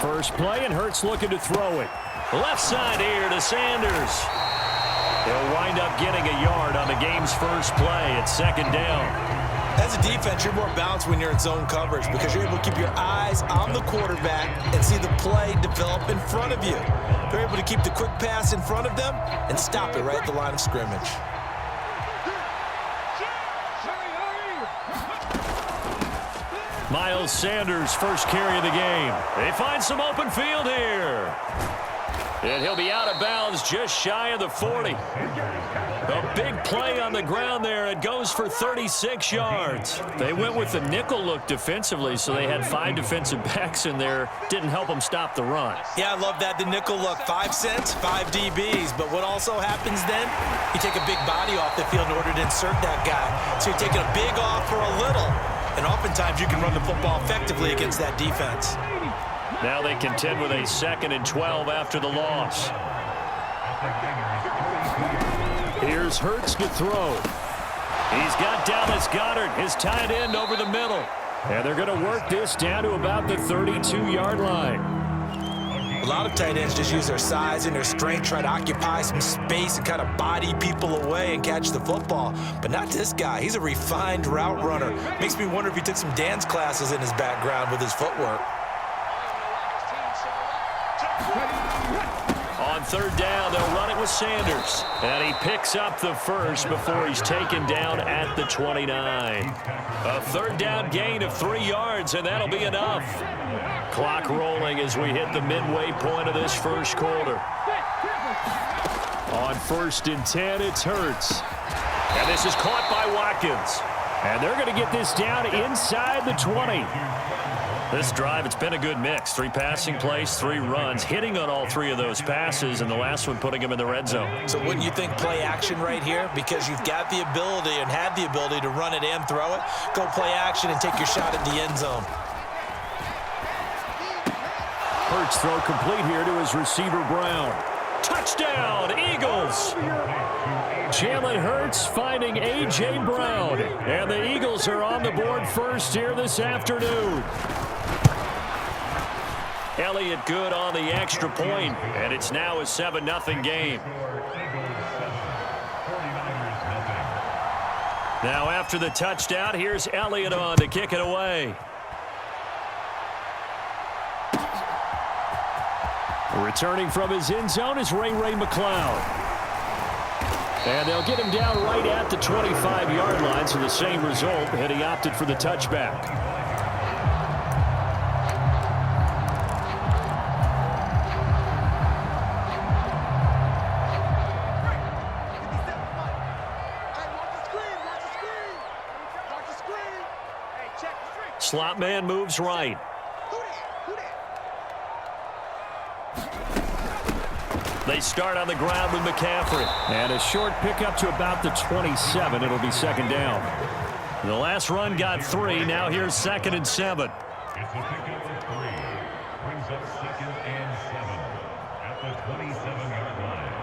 first play, and Hurts looking to throw it. Left side here to Sanders. He'll wind up getting a yard on the game's first play at second down. As a defense, you're more balanced when you're in zone coverage because you're able to keep your eyes on the quarterback and see the play develop in front of you. They're able to keep the quick pass in front of them and stop it right at the line of scrimmage. Miles Sanders, first carry of the game. They find some open field here. And he'll be out of bounds just shy of the 40. A big play on the ground there. It goes for 36 yards. They went with the nickel look defensively, so they had 5 defensive backs in there. Didn't help them stop the run. Yeah, I love that, the nickel look. 5 cents, 5 DBs. But what also happens then, you take a big body off the field in order to insert that guy. So you're taking a big off for a little. And oftentimes you can run the football effectively against that defense. Now they contend with a 2nd and 12 after the loss. Here's Hurts to throw. He's got Dallas Goedert, his tight end, over the middle. And they're going to work this down to about the 32-yard line. A lot of tight ends just use their size and their strength, try to occupy some space and kind of body people away and catch the football. But not this guy. He's a refined route runner. Makes me wonder if he took some dance classes in his background with his footwork. On third down, they'll run it with Sanders. And he picks up the first before he's taken down at the 29. A third down gain of 3 yards, and that'll be enough. Clock rolling as we hit the midway point of this first quarter. On 1st and 10, it's Hurts. And this is caught by Watkins. And they're going to get this down inside the 20. This drive, it's been a good mix. 3 passing plays, 3 runs, hitting on all 3 of those passes, and the last one putting him in the red zone. So wouldn't you think play action right here? Because you've got the ability and had the ability to run it and throw it. Go play action and take your shot at the end zone. Hurts throw complete here to his receiver, Brown. Touchdown, Eagles! Jalen Hurts finding A.J. Brown. And the Eagles are on the board first here this afternoon. Elliott good on the extra point, and it's now a 7-0 game. Now after the touchdown, here's Elliott on to kick it away. Returning from his end zone is Ray McCloud. And they'll get him down right at the 25-yard line, so the same result, and he opted for the touchback. Slot man moves right. They start on the ground with McCaffrey. And a short pickup to about the 27. It'll be 2nd down. The last run got 3. Now here's 2nd and 7. It's a pickup for 3. Brings up 2nd and 7 at the 27-yard line.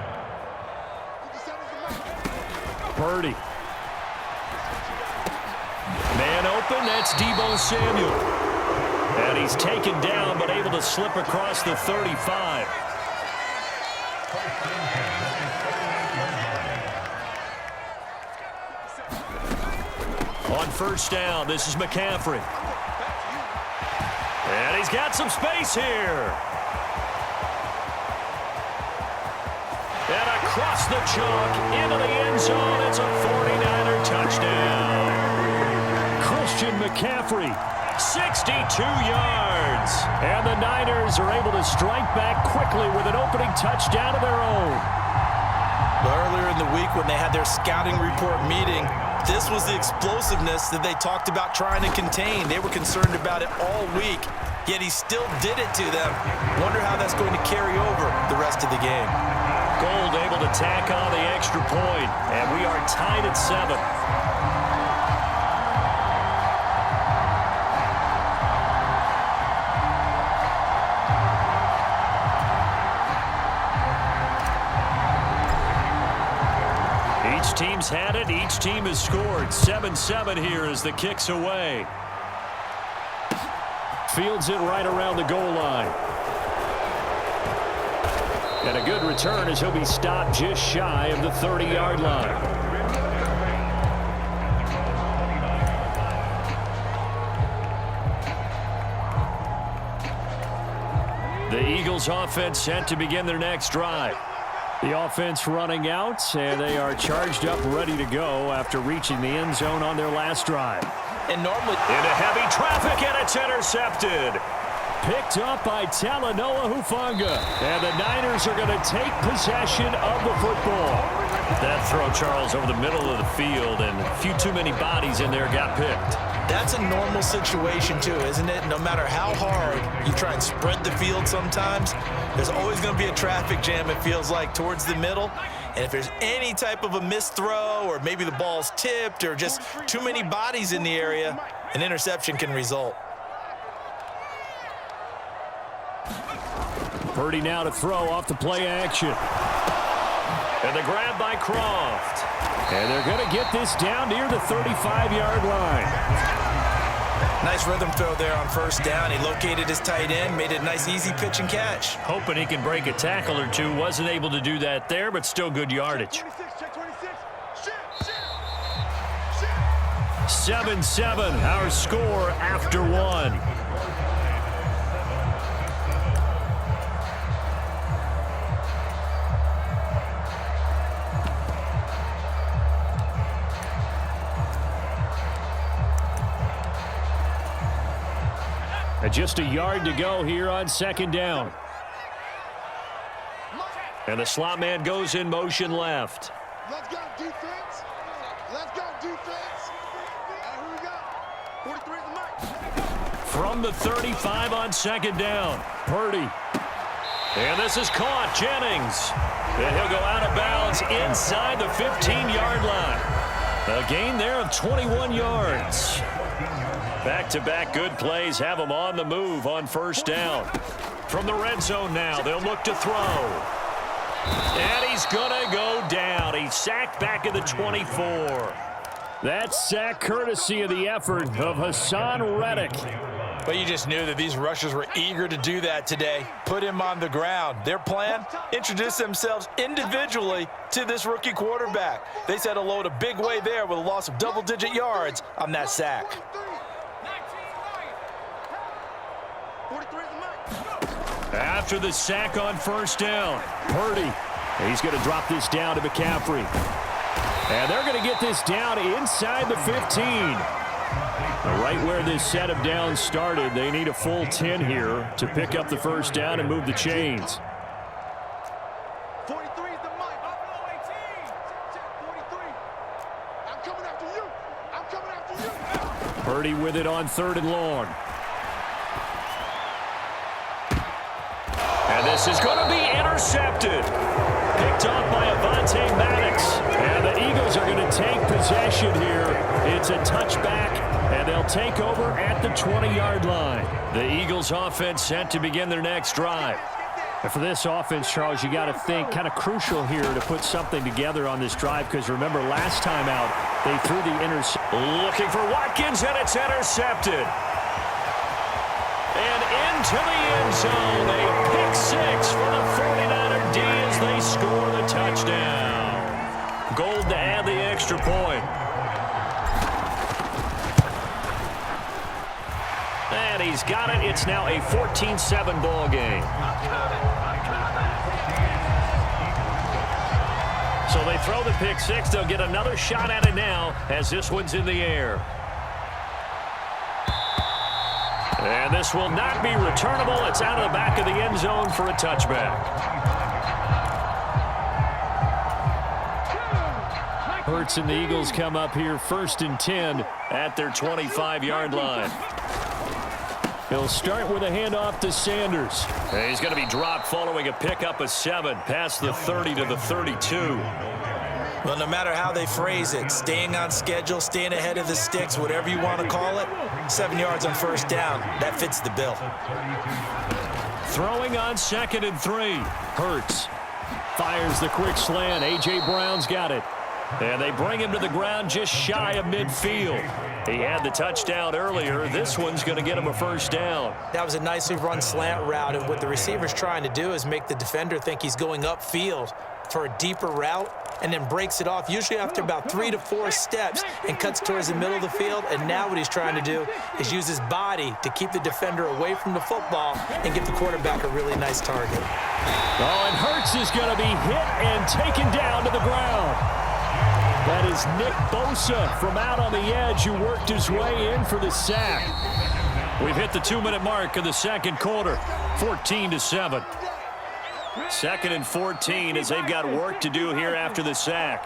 Purdy. Man open, that's Deebo Samuel. And he's taken down but able to slip across the 35. On 1st down, this is McCaffrey. And he's got some space here. And across the chalk into the end zone. It's a 49er touchdown. Christian McCaffrey, 62 yards. And the Niners are able to strike back quickly with an opening touchdown of their own. Earlier in the week when they had their scouting report meeting, this was the explosiveness that they talked about trying to contain. They were concerned about it all week, yet he still did it to them. Wonder how that's going to carry over the rest of the game. Gold able to tack on the extra point, and we are tied at 7. Each team's had it. Each team has scored. 7-7 here as the kick's away. Fields it right around the goal line. And a good return as he'll be stopped just shy of the 30-yard line. The Eagles offense set to begin their next drive. The offense running out, and they are charged up, ready to go after reaching the end zone on their last drive. And normally into heavy traffic, and it's intercepted. Picked up by Talanoa Hufanga. And the Niners are going to take possession of the football. That throw, Charles, over the middle of the field, and a few too many bodies in there got picked. That's a normal situation, too, isn't it? No matter how hard you try and spread the field sometimes, there's always going to be a traffic jam, it feels like, towards the middle. And if there's any type of a missed throw or maybe the ball's tipped or just too many bodies in the area, an interception can result. Purdy now to throw off the play action. And the grab by Croft. And they're going to get this down near the 35-yard line. Nice rhythm throw there on first down. He located his tight end, made it a nice easy pitch and catch. Hoping he can break a tackle or two. Wasn't able to do that there, but still good yardage. 7-7, our score after one. Just a yard to go here on second down. And the slot man goes in motion left. Let's go, defense. Let's go, defense. And here we go. 43 is the mark. From the 35 on second down, Purdy. And this is caught, Jennings. And he'll go out of bounds inside the 15-yard line. A gain there of 21 yards. Back-to-back good plays have them on the move on first down. From the red zone now, they'll look to throw. And he's going to go down. He's sacked back at the 24. That's sack courtesy of the effort of Hassan Reddick. But you just knew that these rushers were eager to do that today. Put him on the ground. Their plan, introduce themselves individually to this rookie quarterback. They said hello to Big Way there with a loss of double-digit yards on that sack. After the sack on first down, Purdy. He's going to drop this down to McCaffrey. And they're going to get this down inside the 15. Right where this set of downs started, they need a full 10 here to pick up the first down and move the chains. 43 is the mic. 43. I'm coming after you. I'm coming after you. Purdy with it on third and long. And this is going to be intercepted. Picked off by Avonte Maddox. And the Eagles are going to take possession here. It's a touchback, and they'll take over at the 20-yard line. The Eagles offense set to begin their next drive. And for this offense, Charles, you got to think kind of crucial here to put something together on this drive, because remember last time out, they threw the interception. Looking for Watkins, and it's intercepted. And into the end zone, a pick six for the 49er D as they score the touchdown. Gold to add the extra point. And he's got it. It's now a 14-7 ball game. So they throw the pick six. They'll get another shot at it now as this one's in the air. And this will not be returnable. It's out of the back of the end zone for a touchback. Hurts and the Eagles come up here 1st and 10 at their 25-yard line. He'll start with a handoff to Sanders. And he's going to be dropped following a pickup of 7 past the 30 to the 32. Well, no matter how they phrase it, staying on schedule, staying ahead of the sticks, whatever you want to call it, 7 yards on first down, that fits the bill. Throwing on 2nd and 3. Hurts fires the quick slant. A.J. Brown's got it. And they bring him to the ground just shy of midfield. He had the touchdown earlier. This one's going to get him a first down. That was a nicely run slant route, and what the receiver's trying to do is make the defender think he's going upfield for a deeper route and then breaks it off, usually after about 3 to 4 steps, and cuts towards the middle of the field. And now what he's trying to do is use his body to keep the defender away from the football and give the quarterback a really nice target. Oh, and Hurts is going to be hit and taken down to the ground. That is Nick Bosa from out on the edge who worked his way in for the sack. We've hit the 2-minute mark of the second quarter, 14-7. Second and 14 as they've got work to do here after the sack.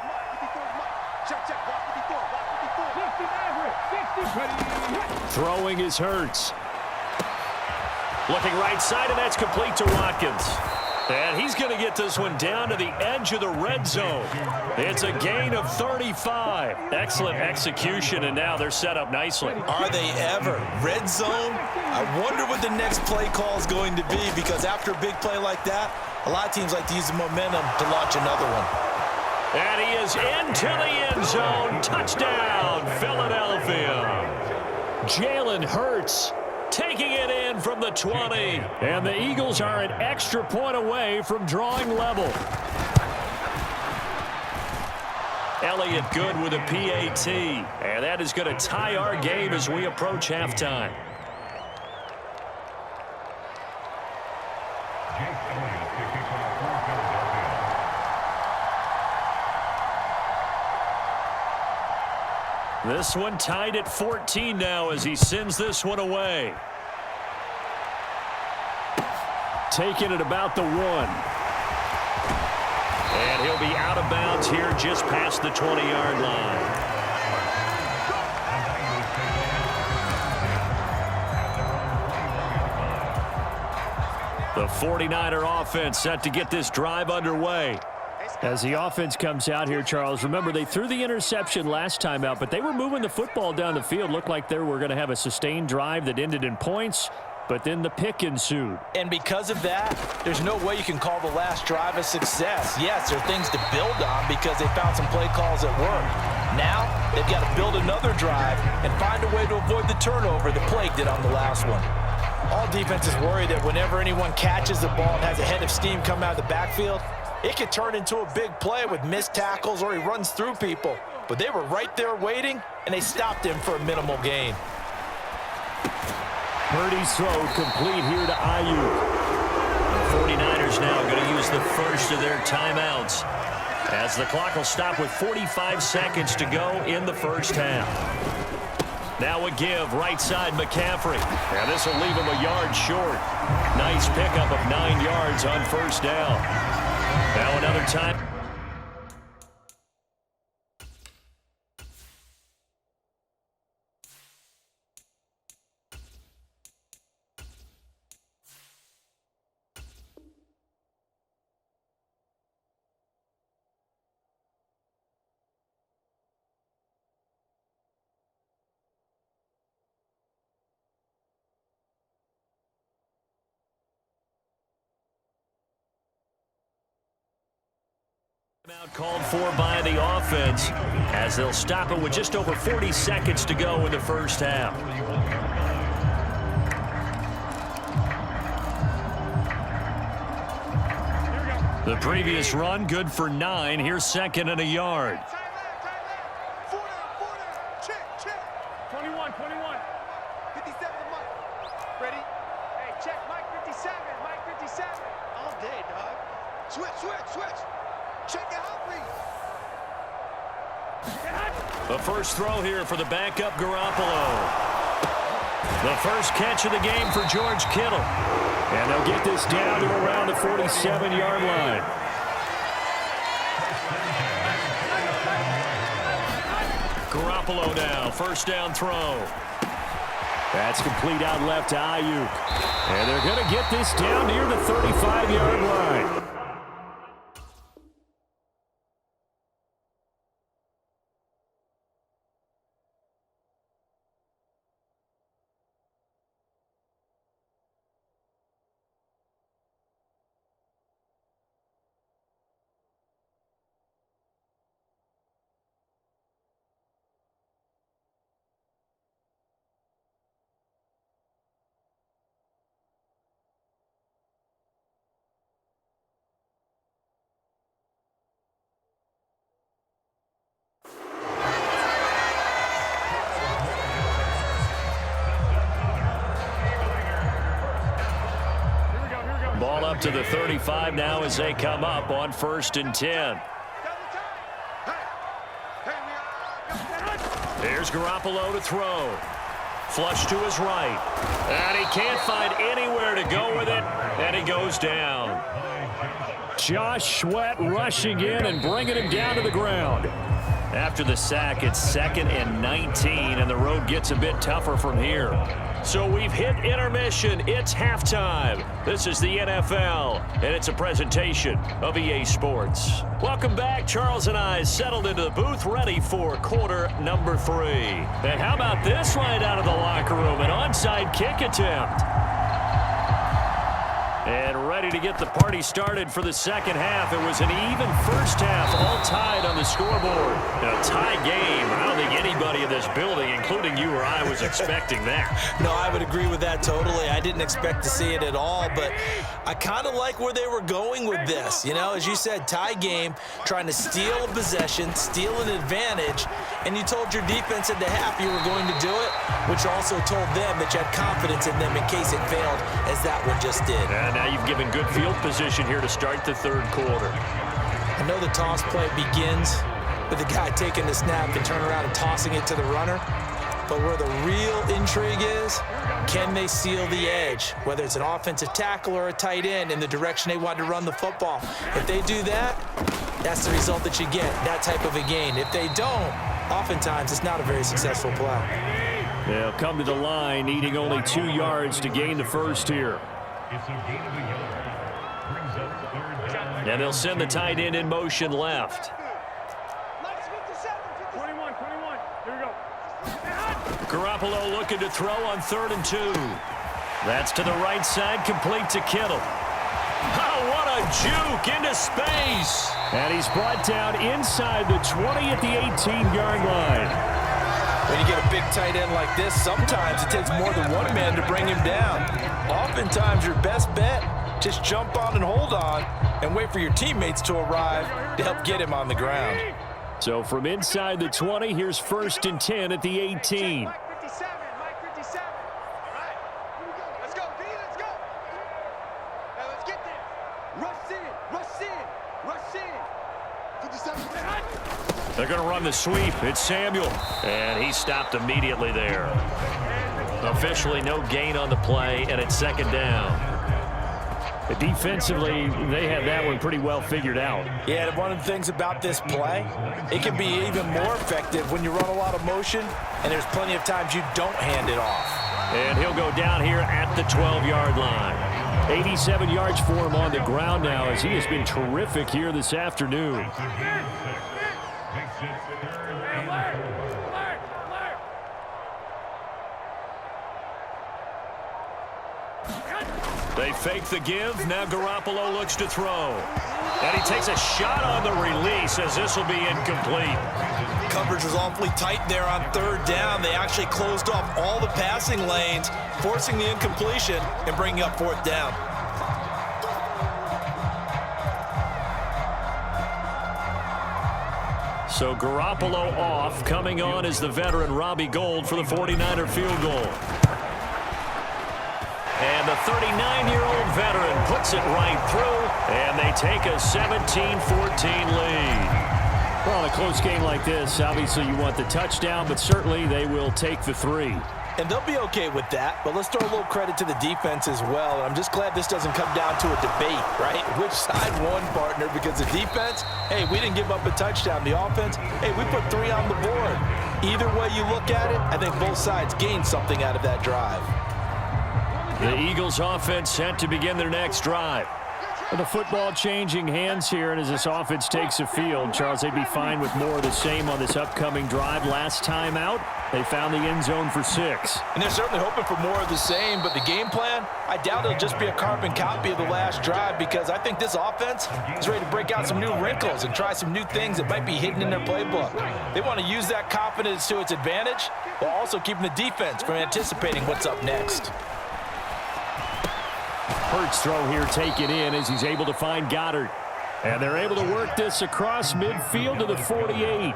Throwing is Hurts. Looking right side, and that's complete to Watkins. And he's going to get this one down to the edge of the red zone. It's a gain of 35. Excellent execution, and now they're set up nicely. Are they ever? Red zone? I wonder what the next play call is going to be, because after a big play like that, a lot of teams like to use the momentum to launch another one. And he is into the end zone. Touchdown, Philadelphia. Jalen Hurts taking it in from the 20. And the Eagles are an extra point away from drawing level. Elliott good with a PAT. And that is going to tie our game as we approach halftime. This one tied at 14 now as he sends this one away. Taking it about the 1. And he'll be out of bounds here just past the 20-yard line. The 49er offense set to get this drive underway. As the offense comes out here, Charles, remember they threw the interception last time out, but they were moving the football down the field. Looked like they were going to have a sustained drive that ended in points, but then the pick ensued. And because of that, there's no way you can call the last drive a success. Yes, there are things to build on because they found some play calls that worked. Now, they've got to build another drive and find a way to avoid the turnover the Plague did on the last one. All defenses worry that whenever anyone catches the ball and has a head of steam come out of the backfield, it could turn into a big play with missed tackles or he runs through people. But they were right there waiting, and they stopped him for a minimal gain. Purdy's throw complete here to Ayuk. The 49ers now going to use the first of their timeouts as the clock will stop with 45 seconds to go in the first half. Now a give right side McCaffrey. And this will leave him a yard short. Nice pickup of 9 yards on first down. Now another time. Out called for by the offense as they'll stop it with just over 40 seconds to go in the first half. The previous run good for 9. Here's second and a yard. 21. 57 to Mike. Ready? Hey, check Mike 57. Mike 57. All day, dog. Switch. Check it out, please. The first throw here for the backup Garoppolo. The first catch of the game for George Kittle. And they'll get this down to around the 47-yard line. Garoppolo now, first down throw. That's complete out left to Ayuk. And they're going to get this down near the 35-yard line. Ball up to the 35 now as they come up on 1st and 10. Here's Garoppolo to throw. Flush to his right. And he can't find anywhere to go with it, and he goes down. Josh Sweat rushing in and bringing him down to the ground. After the sack, it's 2nd and 19, and the road gets a bit tougher from here. So we've hit intermission. It's halftime. This is the NFL, and it's a presentation of EA Sports. Welcome back. Charles and I settled into the booth, ready for quarter number 3. And how about this right out of the locker room? An onside kick attempt. And ready to get the party started for the second half. It was an even first half, all tied on the scoreboard. A tie game. I don't think anybody in this building, including you or I, was expecting that. No, I would agree with that totally. I didn't expect to see it at all, but I kind of like where they were going with this. You know, as you said, tie game, trying to steal a possession, steal an advantage, and you told your defense at the half you were going to do it, which also told them that you had confidence in them in case it failed, as that one just did. And now you've given good field position here to start the third quarter. I know the toss play begins with the guy taking the snap and turn around and tossing it to the runner. But where the real intrigue is, can they seal the edge? Whether it's an offensive tackle or a tight end in the direction they want to run the football. If they do that, that's the result that you get, that type of a gain. If they don't, oftentimes it's not a very successful play. They'll come to the line, needing only 2 yards to gain the first here. It's a gain of a yard. Brings up 3rd down. And they'll send the tight end in motion left. 21. Here we go. Garoppolo looking to throw on 3rd and 2. That's to the right side, complete to Kittle. Oh, what a juke into space. And he's brought down inside the 20 at the 18-yard line. When you get a big tight end like this, sometimes it takes more than one man to bring him down. Oftentimes, your best bet, just jump on and hold on and wait for your teammates to arrive to help get him on the ground. So from inside the 20, here's 1st and 10 at the 18. Mike 57. All right. Let's go, D. Let's go. Now let's get there. Rush in. 57. They're going to run the sweep. It's Samuel. And he stopped immediately there. Officially no gain on the play, and it's 2nd down. Defensively, they have that one pretty well figured out. Yeah, and one of the things about this play, it can be even more effective when you run a lot of motion, and there's plenty of times you don't hand it off. And he'll go down here at the 12-yard line. 87 yards for him on the ground now, as he has been terrific here this afternoon. Makes it 3rd and 4. They fake the give. Now Garoppolo looks to throw. And he takes a shot on the release, as this will be incomplete. Coverage was awfully tight there on 3rd down. They actually closed off all the passing lanes, forcing the incompletion and bringing up 4th down. So Garoppolo off. Coming on is the veteran Robbie Gould for the 49er field goal. And the 39-year-old veteran puts it right through, and they take a 17-14 lead. Well, in a close game like this, obviously you want the touchdown, but certainly they will take the 3. And they'll be okay with that, but let's throw a little credit to the defense as well. And I'm just glad this doesn't come down to a debate, right? Which side won, partner? Because the defense, hey, we didn't give up a touchdown. The offense, hey, we put 3 on the board. Either way you look at it, I think both sides gained something out of that drive. The Eagles offense set to begin their next drive. The football changing hands here, and as this offense takes the field, Charles, they'd be fine with more of the same on this upcoming drive. Last time out, they found the end zone for 6. And they're certainly hoping for more of the same, but the game plan, I doubt it'll just be a carbon copy of the last drive, because I think this offense is ready to break out some new wrinkles and try some new things that might be hidden in their playbook. They want to use that confidence to its advantage, while also keeping the defense from anticipating what's up next. Hurts throw here taken in as he's able to find Goddard. And they're able to work this across midfield to the 48.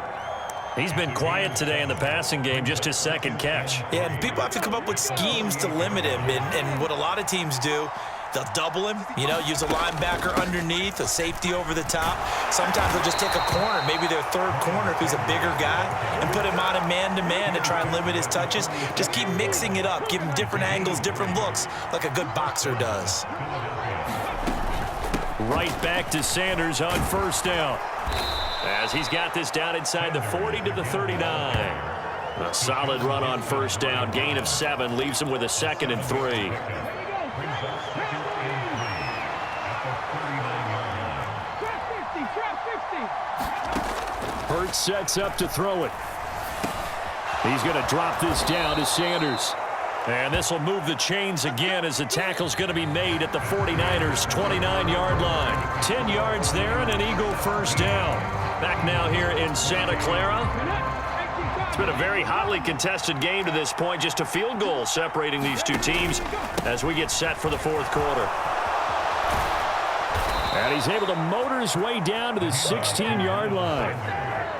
He's been quiet today in the passing game, just his 2nd catch. Yeah, and people have to come up with schemes to limit him. And what a lot of teams do They'll double him, use a linebacker underneath, a safety over the top. Sometimes they'll just take a corner, maybe their third corner if he's a bigger guy, and put him on a man-to-man to try and limit his touches. Just keep mixing it up, give him different angles, different looks, like a good boxer does. Right back to Sanders on first down, as he's got this down inside the 40 to the 39. A solid run on first down, gain of 7, leaves him with a 2nd and 3. Hurts sets up to throw it. He's going to drop this down to Sanders. And this will move the chains again as the tackle's going to be made at the 49ers' 29-yard line. 10 yards there and an Eagle first down. Back now here in Santa Clara. It's been a very hotly contested game to this point. Just a field goal separating these two teams as we get set for the fourth quarter. And he's able to motor his way down to the 16-yard line.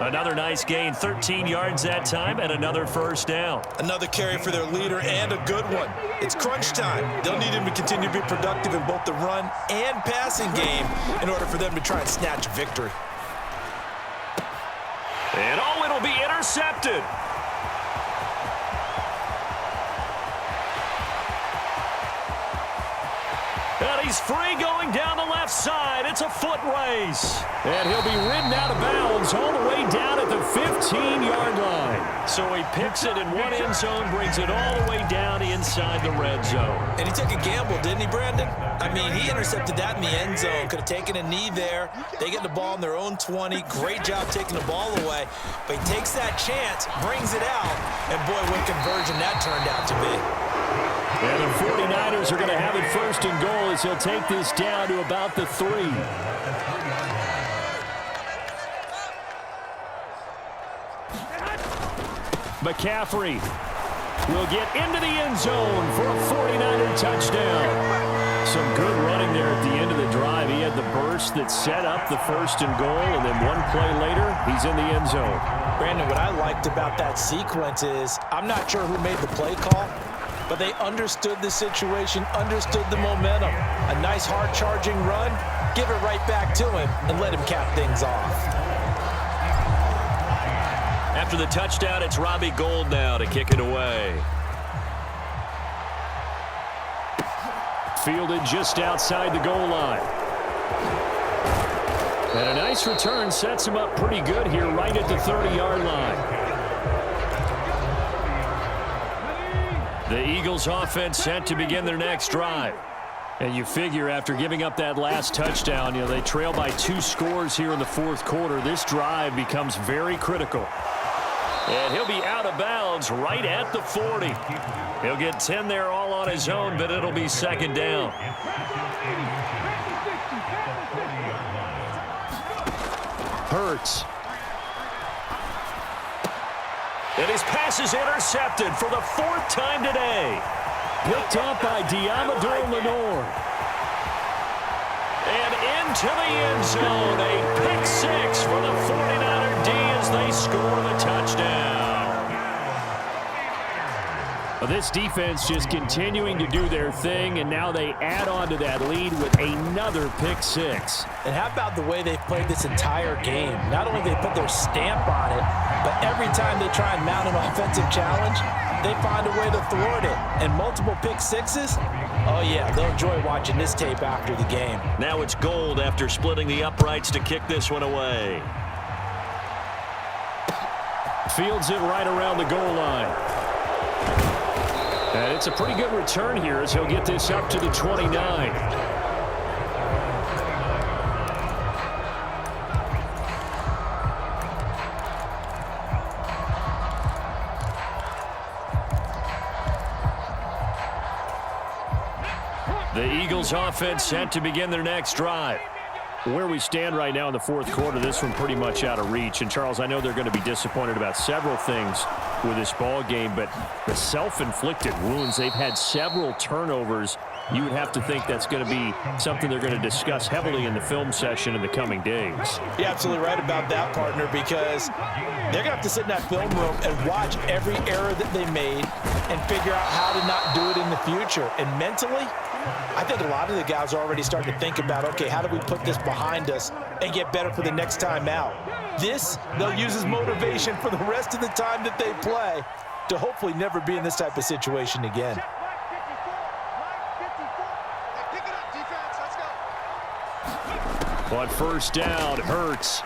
Another nice gain, 13 yards that time, and another first down. Another carry for their leader, and a good one. It's crunch time. They'll need him to continue to be productive in both the run and passing game in order for them to try and snatch victory. And it'll be intercepted. And he's free going down the left side. It's a foot race. And he'll be ridden out of bounds all the way down at the 15-yard line. So he picks it in one end zone, brings it all the way down inside the red zone. And he took a gamble, didn't he, Brandon? I mean, he intercepted that in the end zone. Could have taken a knee there. They get the ball in their own 20. Great job taking the ball away. But he takes that chance, brings it out, and boy, what conversion that turned out to be. And the 49ers are going to have it first and goal as he'll take this down to about the 3. McCaffrey will get into the end zone for a 49er touchdown. Some good running there at the end of the drive. He had the burst that set up the first and goal, and then one play later, he's in the end zone. Brandon, what I liked about that sequence is I'm not sure who made the play call, but they understood the situation, understood the momentum. A nice hard-charging run, give it right back to him, and let him cap things off. After the touchdown, it's Robbie Gould now to kick it away. Fielded just outside the goal line. And a nice return sets him up pretty good here right at the 30-yard line. The Eagles offense set to begin their next drive. And you figure after giving up that last touchdown, they trail by 2 scores here in the fourth quarter. This drive becomes very critical. And he'll be out of bounds right at the 40. He'll get 10 there all on his own, but it'll be second down. Hurts. And his pass is intercepted for the 4th time today. Picked up by Diamador Lenore. And into the end zone. A pick 6 for the 49er D as they score the touchdown. Well, this defense just continuing to do their thing, and now they add on to that lead with another pick 6. And how about the way they've played this entire game? Not only they put their stamp on it, but every time they try and mount an offensive challenge, they find a way to thwart it. And multiple pick 6s, oh yeah, they'll enjoy watching this tape after the game. Now it's Gould after splitting the uprights to kick this one away. Fields it right around the goal line. And it's a pretty good return here as he'll get this up to the 29. The Eagles offense set to begin their next drive. Where we stand right now in the fourth quarter, this one pretty much out of reach. And, Charles, I know they're going to be disappointed about several things with this ball game, but the self-inflicted wounds, they've had several turnovers you would have to think that's going to be something they're going to discuss heavily in the film session in the coming days. You're absolutely right about that, partner, because they're going to have to sit in that film room and watch every error that they made and figure out how to not do it in the future. And mentally, I think a lot of the guys are already starting to think about, okay, how do we put this behind us and get better for the next time out? This, they'll use as motivation for the rest of the time that they play to hopefully never be in this type of situation again. On first down, Hurts.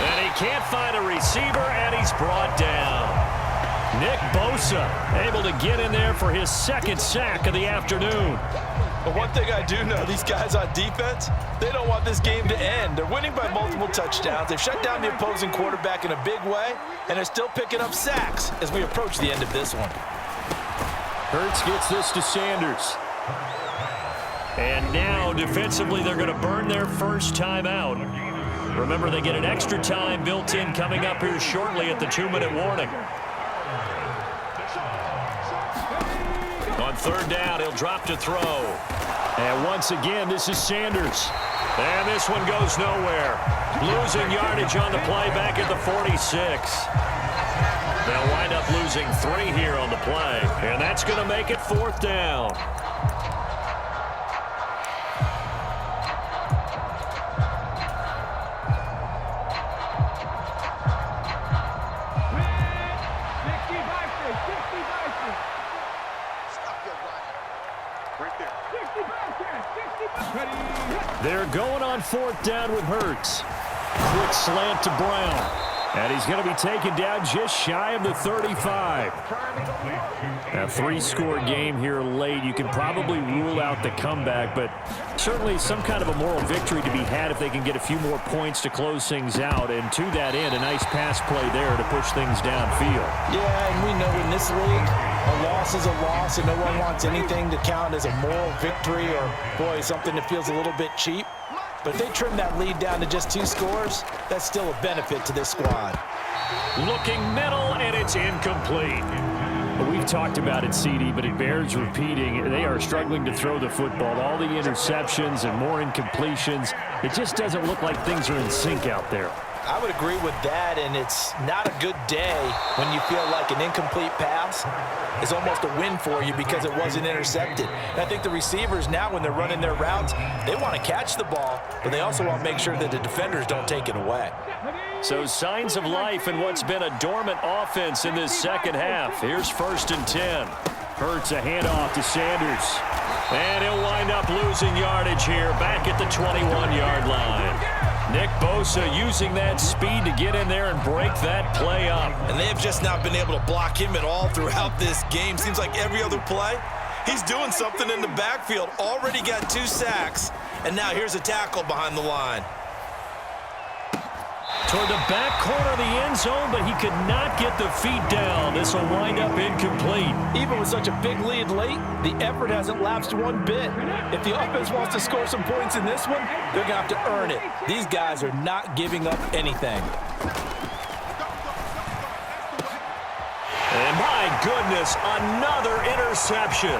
And he can't find a receiver, and he's brought down. Nick Bosa able to get in there for his second sack of the afternoon. But one thing I do know, these guys on defense, they don't want this game to end. They're winning by multiple touchdowns. They've shut down the opposing quarterback in a big way, and they're still picking up sacks as we approach the end of this one. Hurts gets this to Sanders. And now, defensively, they're going to burn their first time out. Remember, they get an extra time built in coming up here shortly at the 2-minute warning. On third down, he'll drop to throw. And once again, this is Sanders. And this one goes nowhere. Losing yardage on the play back at the 46. They'll wind up losing 3 here on the play. And that's going to make it 4th down. They're going on 4th down with Hurts. Quick slant to Brown. And he's going to be taken down just shy of the 35. A 3-score game here late. You can probably rule out the comeback, but certainly some kind of a moral victory to be had if they can get a few more points to close things out. And to that end, a nice pass play there to push things downfield. Yeah, and we know in this league, a loss is a loss, and no one wants anything to count as a moral victory or, boy, something that feels a little bit cheap. But if they trim that lead down to just 2 scores, that's still a benefit to this squad. Looking middle, and it's incomplete. We've talked about it, CD, but it bears repeating. They are struggling to throw the football. All the interceptions and more incompletions. It just doesn't look like things are in sync out there. I would agree with that, and it's not a good day when you feel like an incomplete pass is almost a win for you because it wasn't intercepted. And I think the receivers now, when they're running their routes, they want to catch the ball, but they also want to make sure that the defenders don't take it away. So signs of life in what's been a dormant offense in this second half. Here's 1st and 10. Hurts a handoff to Sanders. And he'll wind up losing yardage here back at the 21-yard line. Nick Bosa using that speed to get in there and break that play up. And they have just not been able to block him at all throughout this game. Seems like every other play, he's doing something in the backfield. Already got 2 sacks, and now here's a tackle behind the line. Toward the back corner of the end zone, but he could not get the feet down. This will wind up incomplete. Even with such a big lead late, the effort hasn't lapsed one bit. If the offense wants to score some points in this one, they're going to have to earn it. These guys are not giving up anything. And my goodness, another interception.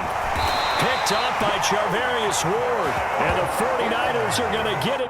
Picked up by Charvarius Ward. And the 49ers are going to get it.